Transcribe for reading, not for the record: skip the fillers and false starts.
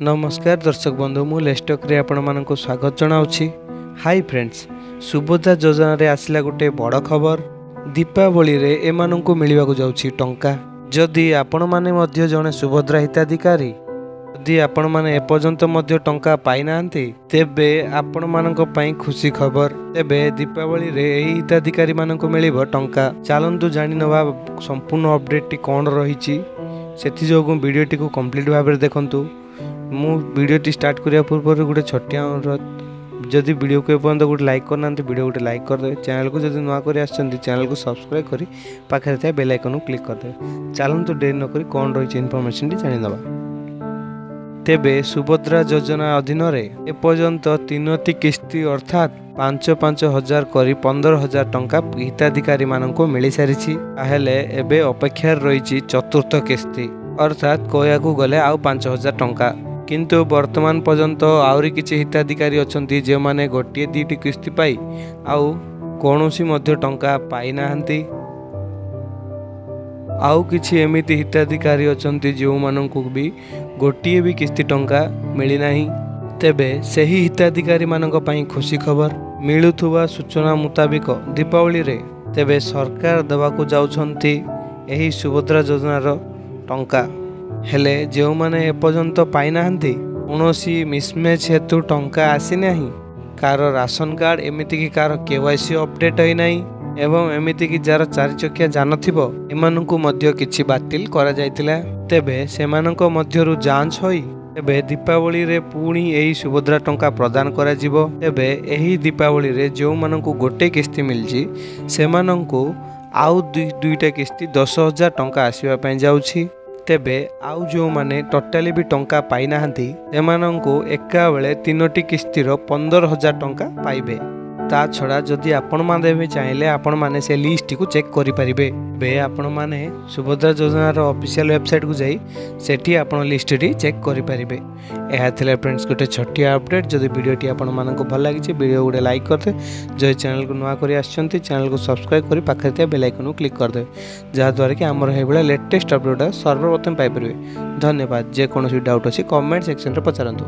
नमस्कार दर्शक बंधु मु लेस्टक रे आपण मानक स्वागत जनाउछि। हाय फ्रेंड्स, सुभद्रा योजना रे आसिला गोटे बड़ खबर। दीपावली रे एमानंकु मिलिबाकु जाउछि टंका। जदि आपण माने मध्य जणे सुभद्रा हिताधिकारी, यदि आपण माने एपर्यंत मध्य टंका पाई नांती, तेबे आपण मानक पई खुशी खबर। तेबे दीपावली रे एही हिताधिकारी मानंकु मिलिबो टंका। चलंतु जानि नवा संपूर्ण अपडेट टी कोन रहिछि। सेथि जोगु वीडियो टी को कंप्लीट भाबरे देखंतु। मु वीडियो स्टार्ट करिया पूर्व गोटे छोटिया अनुरोध, जदि वीडियो को एपर्यंत गोटे लाइक करना वीडियो गोटे लाइक करदे। चैनल को जदि नुआ कर चैनल को सब्सक्राइब करी पाखे था बेल आइकन क्लिक करदे। चलतु डेरी नक कौन रही इनफॉरमेशन टी जानिदबा। तेबे सुभद्रा योजना अधीन एपर्यंत 3टी किस्ती अर्थात 5,000 करी 15,000 टंका हिताधिकारी मानक मिल सारी। एबे अपेक्षार रही चतुर्थ किस्ती अर्थात कहू गले आउ 5,000 टंका। किंतु वर्तमान पर्यंत आउरी किछि हिताधिकारी अछंती जे माने गोटे 2टी किस्ती पाई आउ कोनोसी मध्य टंका पाई नाहंती। आउ किछि एमिति हिताधिकारी अछंती जो माननकु भी गोटे भी किस्ती टंका मिली नाही। तेबे सही हिताधिकारी मानक पई खुशी खबर। मिलुथुवा सूचना मुताबिक दीपावली रे तेबे सरकार देवाकू जाउछंती एही सुभद्रा योजनार टंका। हेले जो माने एपर्यंत पाई नाहंती, कोनोसी मिसमैच हेतु टंका आसी नाही। कार राशन कार्ड एमिति की कार केवाईसी अपडेट होई नाही एवं एमिति की जार 4 चकिया जान थिबो एमानंकु मध्य किछि बातिल करा जायतिला। तेबे सेमानंक मध्यरु जांच होई तेबे दीपावली रे पुणी एही सुभद्रा टंका प्रदान करा जिवो। तेबे एही दीपावली रे जो मानंकु गोटे किस्ती मिलजी सेमानंकु आउ दुईटा किस्ती 10,000 टंका आसीबा पई जाउछि। तेबे आउ जो माने टोटाली भी टंका पाई नाहंती एमानंकु एका बेले 3टी किस्तीर 15,000 टंका पाइबे। ता छड़ा जदि आपण माने भी चाहिले आपण माने से लिस्ट को चेक करि परिबे। बे आपण माने सुभद्रा योजनार ऑफिशियल वेबसाइट को जाई सेठी आपण लिस्ट टी चेक करि परिबे। एहा थिले फ्रेंड्स गोटे छोटिया अपडेट। जदि वीडियो टी आपण माननको भल लागिछि वीडियो गोटे लाइक करदे। जय चैनल को नुआ करी आछंती चैनल को सब्सक्राइब करी पाखे ते बेल आइकन को क्लिक करदे, जहा द्वारा कि हमर हे बेला लेटेस्ट अपडेट सर्वप्रथम पाइ परिबे। धन्यवाद। जे कोनोसी डाउट अछि कमेंट सेक्शन रे पचारंतु।